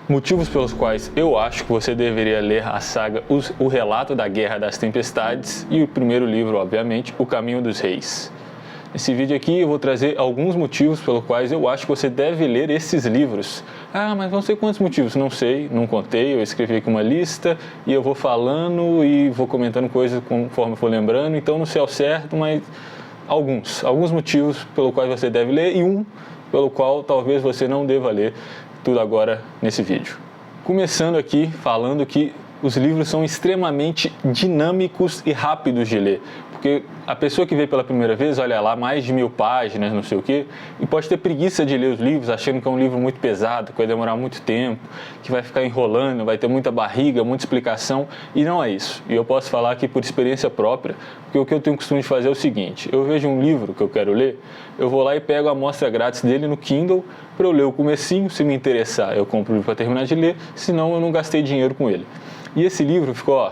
Motivos pelos quais eu acho que você deveria ler a saga O Relato da Guerra das Tempestades e o primeiro livro, obviamente, O Caminho dos Reis. Nesse vídeo aqui eu vou trazer alguns motivos pelos quais eu acho que você deve ler esses livros. Ah, mas não sei quantos motivos. Não sei, não contei, eu escrevi aqui uma lista e eu vou falando e vou comentando coisas conforme for lembrando, então não sei ao certo, mas alguns motivos pelos quais você deve ler e um pelo qual talvez você não deva ler. Tudo agora nesse vídeo. Começando aqui falando que os livros são extremamente dinâmicos e rápidos de ler, porque a pessoa que vê pela primeira vez, olha lá, mais de 1000 páginas, não sei o quê, e pode ter preguiça de ler os livros, achando que é um livro muito pesado, que vai demorar muito tempo, que vai ficar enrolando, vai ter muita barriga, muita explicação, e não é isso. E eu posso falar aqui por experiência própria, porque o que eu tenho o costume de fazer é o seguinte: eu vejo um livro que eu quero ler, eu vou lá e pego a amostra grátis dele no Kindle para eu ler o comecinho, se me interessar eu compro o livro para terminar de ler, senão eu não gastei dinheiro com ele. E esse livro ficou,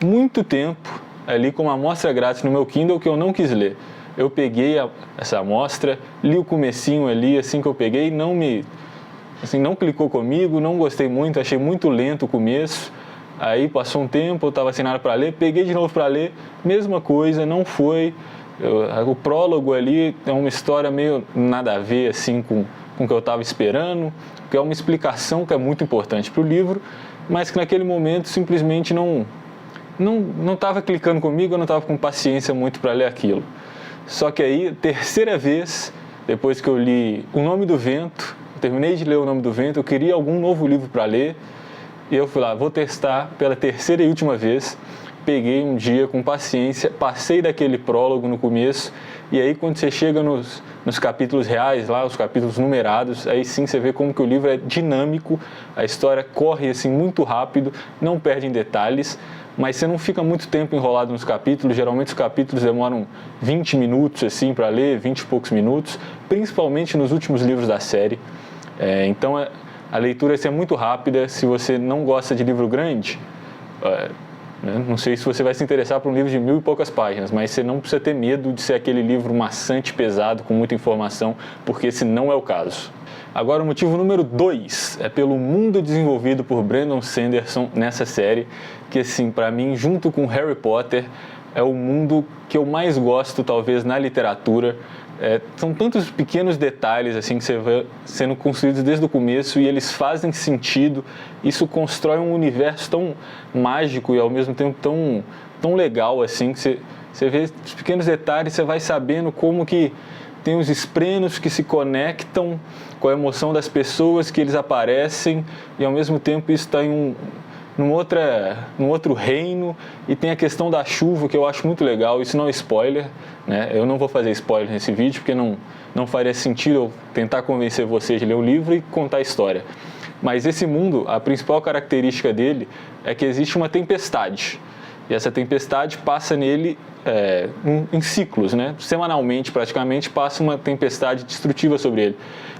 muito tempo ali com uma amostra grátis no meu Kindle que eu não quis ler. Eu peguei essa amostra, li o comecinho ali, assim que eu peguei, não clicou comigo, não gostei muito, achei muito lento o começo. Aí passou um tempo, eu estava sem nada para ler, peguei de novo para ler, mesma coisa, não foi. O prólogo ali é uma história meio nada a ver assim com o que eu estava esperando, que é uma explicação que é muito importante para o livro, mas que naquele momento simplesmente não estava clicando comigo, eu não estava com paciência muito para ler aquilo. Só que aí, terceira vez, depois que eu li O Nome do Vento, terminei de ler O Nome do Vento, eu queria algum novo livro para ler, e eu fui lá, vou testar pela terceira e última vez. Peguei um dia com paciência, passei daquele prólogo no começo, e aí quando você chega nos capítulos reais, lá, os capítulos numerados, aí sim você vê como que o livro é dinâmico, a história corre assim muito rápido, não perde em detalhes, mas você não fica muito tempo enrolado nos capítulos. Geralmente os capítulos demoram 20 minutos assim para ler, 20 e poucos minutos, principalmente nos últimos livros da série. Então a leitura é muito rápida. Se você não gosta de livro grande, não sei se você vai se interessar por um livro de 1000 e poucas páginas, mas você não precisa ter medo de ser aquele livro maçante, pesado, com muita informação, porque esse não é o caso. Agora o motivo número 2 é pelo mundo desenvolvido por Brandon Sanderson nessa série, que assim, para mim, junto com Harry Potter, é o mundo que eu mais gosto, talvez, na literatura. São tantos pequenos detalhes assim que você vê sendo construídos desde o começo e eles fazem sentido. Isso constrói um universo tão mágico e ao mesmo tempo tão legal assim, que você vê os pequenos detalhes, você vai sabendo como que tem os esprenos que se conectam com a emoção das pessoas, que eles aparecem, e ao mesmo tempo isso está num outro reino. E tem a questão da chuva, que eu acho muito legal. Isso não é spoiler, né? Eu não vou fazer spoiler nesse vídeo, porque não faria sentido eu tentar convencer vocês de ler o livro e contar a história. Mas esse mundo, a principal característica dele é que existe uma tempestade. E essa tempestade passa nele em ciclos, né? Semanalmente, praticamente, passa uma tempestade destrutiva sobre ele.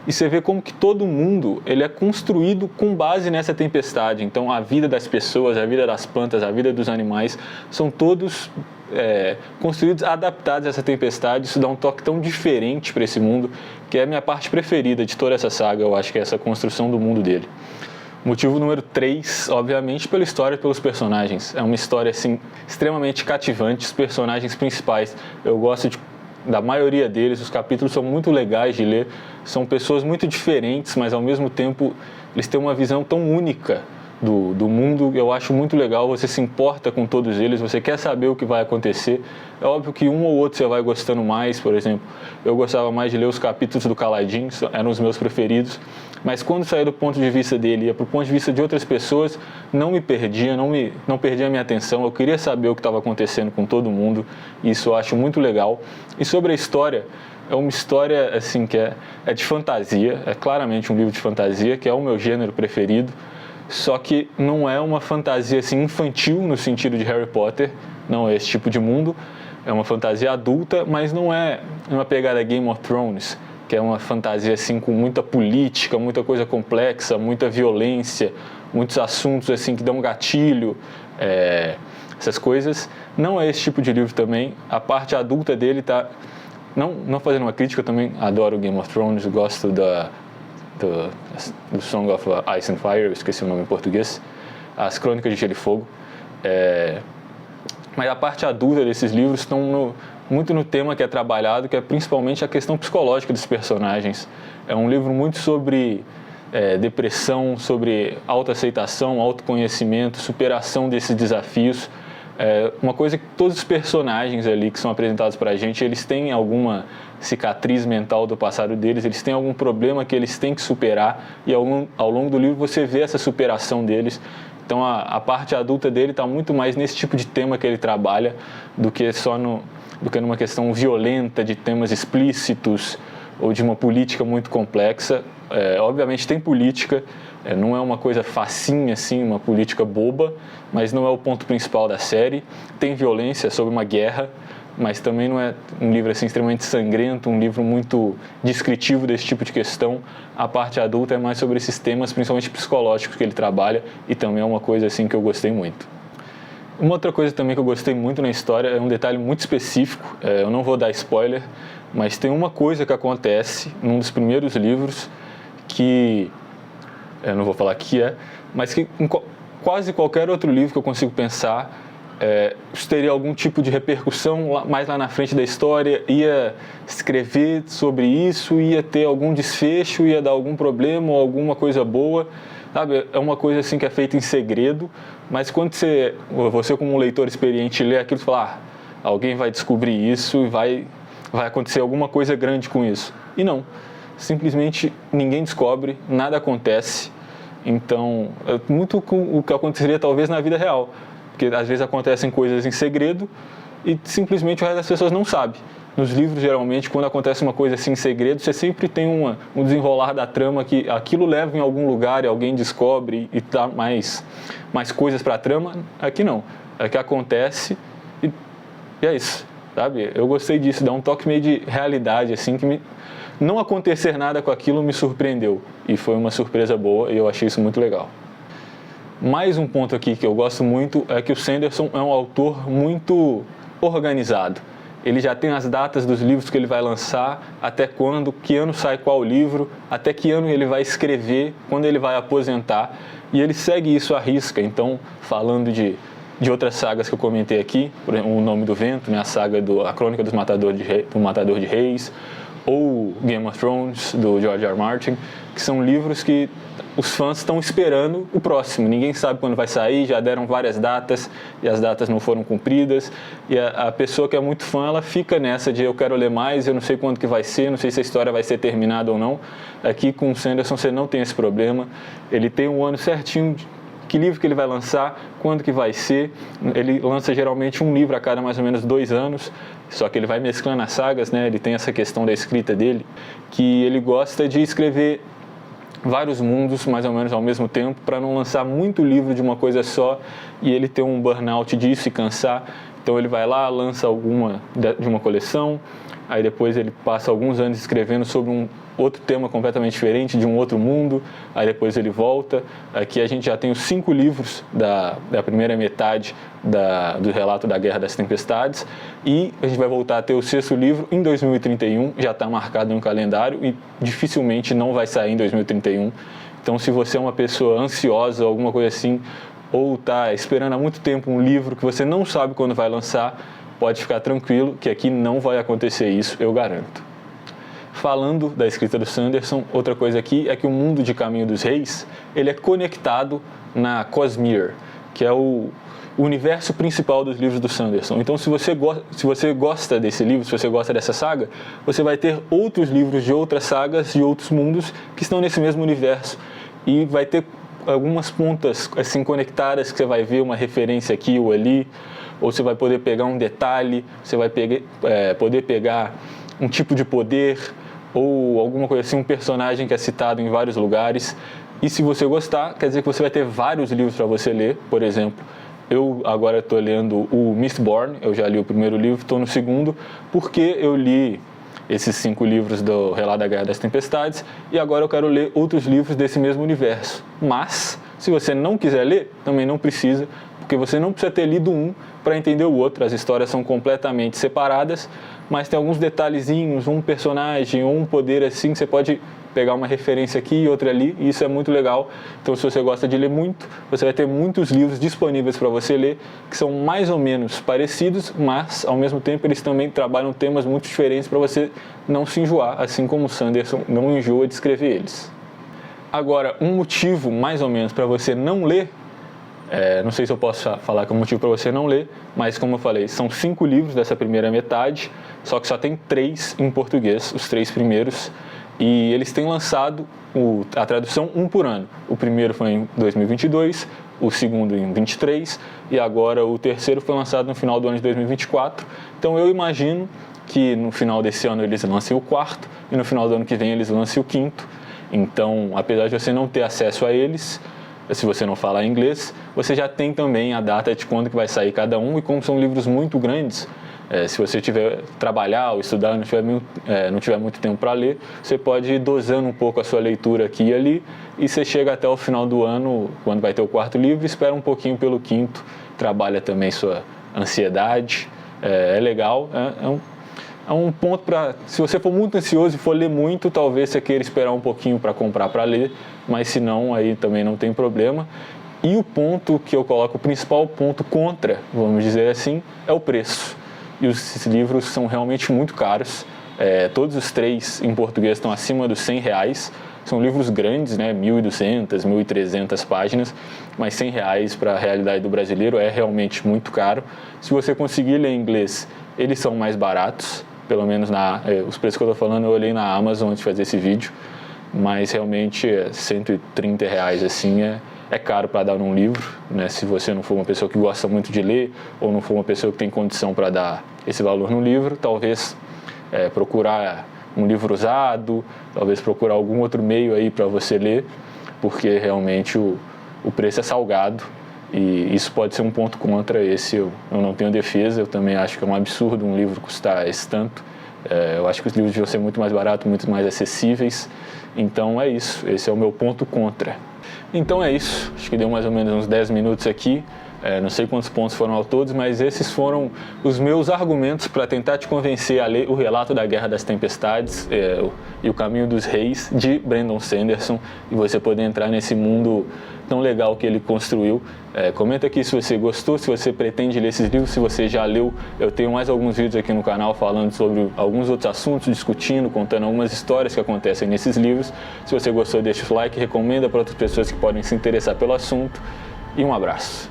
E você vê como que todo mundo ele é construído com base nessa tempestade. Então, a vida das pessoas, a vida das plantas, a vida dos animais, são todos construídos, adaptados a essa tempestade. Isso dá um toque tão diferente para esse mundo, que é a minha parte preferida de toda essa saga. Eu acho que é essa construção do mundo dele. Motivo número 3, obviamente, pela história e pelos personagens. É uma história assim, extremamente cativante. Os personagens principais, eu gosto da maioria deles. Os capítulos são muito legais de ler. São pessoas muito diferentes, mas ao mesmo tempo eles têm uma visão tão única do mundo. Eu acho muito legal, você se importa com todos eles, você quer saber o que vai acontecer. É óbvio que um ou outro você vai gostando mais. Por exemplo, eu gostava mais de ler os capítulos do Kaladin, eram os meus preferidos, mas quando saía do ponto de vista dele, ia para o ponto de vista de outras pessoas, não me perdia, não perdia a minha atenção. Eu queria saber o que estava acontecendo com todo mundo, e isso eu acho muito legal. E sobre a história, é uma história assim, que é de fantasia, é claramente um livro de fantasia, que é o meu gênero preferido. Só que não é uma fantasia assim, infantil no sentido de Harry Potter, não é esse tipo de mundo. É uma fantasia adulta, mas não é uma pegada Game of Thrones, que é uma fantasia assim, com muita política, muita coisa complexa, muita violência, muitos assuntos assim, que dão gatilho, essas coisas. Não é esse tipo de livro também. A parte adulta dele está... Não fazendo uma crítica, eu também adoro Game of Thrones, gosto do Song of Ice and Fire, eu esqueci o nome em português, As Crônicas de Gelo e Fogo. Mas a parte adulta desses livros estão muito no tema que é trabalhado, que é principalmente a questão psicológica dos personagens. É um livro muito sobre depressão, sobre autoaceitação, autoconhecimento, superação desses desafios. Uma coisa que todos os personagens ali que são apresentados para a gente, eles têm alguma cicatriz mental do passado deles, eles têm algum problema que eles têm que superar, e ao longo do livro você vê essa superação deles. Então a parte adulta dele está muito mais nesse tipo de tema que ele trabalha do que numa questão violenta de temas explícitos ou de uma política muito complexa. Obviamente tem política, não é uma coisa facinha assim, uma política boba, mas não é o ponto principal da série. Tem violência sobre uma guerra, mas também não é um livro assim extremamente sangrento, um livro muito descritivo desse tipo de questão. A parte adulta é mais sobre esses temas, principalmente psicológicos, que ele trabalha, e também é uma coisa assim que eu gostei muito. Uma outra coisa também que eu gostei muito na história é um detalhe muito específico, eu não vou dar spoiler, mas tem uma coisa que acontece num dos primeiros livros que, eu não vou falar que mas que em quase qualquer outro livro que eu consigo pensar, isso teria algum tipo de repercussão mais lá na frente da história, ia escrever sobre isso, ia ter algum desfecho, ia dar algum problema ou alguma coisa boa, sabe? É uma coisa assim que é feita em segredo, mas quando você como um leitor experiente lê aquilo, você fala, alguém vai descobrir isso e vai acontecer alguma coisa grande com isso. E não, simplesmente ninguém descobre, nada acontece. Então, é muito o que aconteceria talvez na vida real, porque às vezes acontecem coisas em segredo e simplesmente o resto das pessoas não sabe. Nos livros, geralmente, quando acontece uma coisa assim em segredo, você sempre tem um desenrolar da trama que aquilo leva em algum lugar e alguém descobre e dá mais coisas para a trama. Aqui não, aqui acontece e é isso, sabe? Eu gostei disso, dá um toque meio de realidade, assim, que não acontecer nada com aquilo me surpreendeu e foi uma surpresa boa e eu achei isso muito legal. Mais um ponto aqui que eu gosto muito é que o Sanderson é um autor muito organizado. Ele já tem as datas dos livros que ele vai lançar, até quando, que ano sai qual livro, até que ano ele vai escrever, quando ele vai aposentar, e ele segue isso à risca. Então, falando de outras sagas que eu comentei aqui, por exemplo, O Nome do Vento, né, a Crônica do Matador de Reis, ou Game of Thrones, do George R. R. Martin, que são livros que os fãs estão esperando o próximo. Ninguém sabe quando vai sair, já deram várias datas e as datas não foram cumpridas. E a pessoa que é muito fã, ela fica nessa de eu quero ler mais, eu não sei quando que vai ser, não sei se a história vai ser terminada ou não. Aqui com o Sanderson você não tem esse problema. Ele tem um ano certinho, que livro que ele vai lançar, quando que vai ser. Ele lança geralmente um livro a cada mais ou menos 2 anos, só que ele vai mesclando as sagas, né? Ele tem essa questão da escrita dele, que ele gosta de escrever vários mundos mais ou menos ao mesmo tempo, para não lançar muito livro de uma coisa só e ele ter um burnout disso e cansar. Então ele vai lá, lança alguma de uma coleção, aí depois ele passa alguns anos escrevendo sobre um outro tema completamente diferente, de um outro mundo, aí depois ele volta. Aqui a gente já tem os 5 livros da primeira metade do relato da Guerra das Tempestades, e a gente vai voltar a ter o 6º livro em 2031, já está marcado no calendário e dificilmente não vai sair em 2031. Então, se você é uma pessoa ansiosa, alguma coisa assim, ou está esperando há muito tempo um livro que você não sabe quando vai lançar, pode ficar tranquilo que aqui não vai acontecer isso, eu garanto. Falando da escrita do Sanderson, outra coisa aqui é que o mundo de Caminho dos Reis, ele é conectado na Cosmere, que é o universo principal dos livros do Sanderson. Então, se você gosta desse livro, se você gosta dessa saga, você vai ter outros livros de outras sagas, de outros mundos, que estão nesse mesmo universo. E vai ter algumas pontas assim conectadas, que você vai ver uma referência aqui ou ali, ou você vai poder pegar um detalhe, você vai poder pegar um tipo de poder, ou alguma coisa assim, um personagem que é citado em vários lugares. E se você gostar, quer dizer que você vai ter vários livros para você ler. Por exemplo, eu agora estou lendo o Mistborn, eu já li o primeiro livro, estou no segundo, porque eu li esses 5 livros do Relato da Guerra das Tempestades, e agora eu quero ler outros livros desse mesmo universo. Mas, se você não quiser ler, também não precisa, porque você não precisa ter lido um para entender o outro. As histórias são completamente separadas, mas tem alguns detalhezinhos, um personagem ou um poder assim que você pode pegar uma referência aqui e outra ali, e isso é muito legal. Então, se você gosta de ler muito, você vai ter muitos livros disponíveis para você ler, que são mais ou menos parecidos, mas, ao mesmo tempo, eles também trabalham temas muito diferentes para você não se enjoar, assim como o Sanderson não enjoa de escrever eles. Agora, um motivo, mais ou menos, para você não ler, não sei se eu posso falar que é um motivo para você não ler, mas como eu falei, são 5 livros dessa primeira metade, só que só tem 3 em português, os 3 primeiros, e eles têm lançado a tradução um por ano. O primeiro foi em 2022, o segundo em 2023, e agora o terceiro foi lançado no final do ano de 2024. Então eu imagino que no final desse ano eles lancem o quarto, e no final do ano que vem eles lancem o quinto. Então, apesar de você não ter acesso a eles, se você não falar inglês, você já tem também a data de quando que vai sair cada um, e como são livros muito grandes, se você tiver trabalhar ou estudar, não tiver muito tempo para ler, você pode ir dosando um pouco a sua leitura aqui e ali, e você chega até o final do ano, quando vai ter o quarto livro, espera um pouquinho pelo quinto, trabalha também sua ansiedade, é legal, é um ponto para, se você for muito ansioso e for ler muito, talvez você queira esperar um pouquinho para comprar para ler, mas se não, aí também não tem problema. E o ponto que eu coloco, o principal ponto contra, vamos dizer assim, é o preço. E os livros são realmente muito caros, todos os 3 em português estão acima dos R$100, são livros grandes, né, 1.200, 1.300 páginas, mas R$100 para a realidade do brasileiro é realmente muito caro. Se você conseguir ler em inglês, eles são mais baratos, pelo menos os preços que eu estou falando eu olhei na Amazon antes de fazer esse vídeo, mas realmente R$130 assim é caro para dar num livro, né? Se você não for uma pessoa que gosta muito de ler ou não for uma pessoa que tem condição para dar esse valor no livro, talvez procurar um livro usado, talvez procurar algum outro meio aí para você ler, porque realmente o preço é salgado. E isso pode ser um ponto contra esse, eu não tenho defesa, eu também acho que é um absurdo um livro custar esse tanto. Eu acho que os livros deviam ser muito mais baratos, muito mais acessíveis. Então é isso, esse é o meu ponto contra. Então é isso, acho que deu mais ou menos uns 10 minutos aqui. Não sei quantos pontos foram ao todos, mas esses foram os meus argumentos para tentar te convencer a ler O Relato da Guerra das Tempestades e O Caminho dos Reis, de Brandon Sanderson, e você poder entrar nesse mundo tão legal que ele construiu. Comenta aqui se você gostou, se você pretende ler esses livros, se você já leu. Eu tenho mais alguns vídeos aqui no canal falando sobre alguns outros assuntos, discutindo, contando algumas histórias que acontecem nesses livros. Se você gostou, deixa o like, recomenda para outras pessoas que podem se interessar pelo assunto, e um abraço.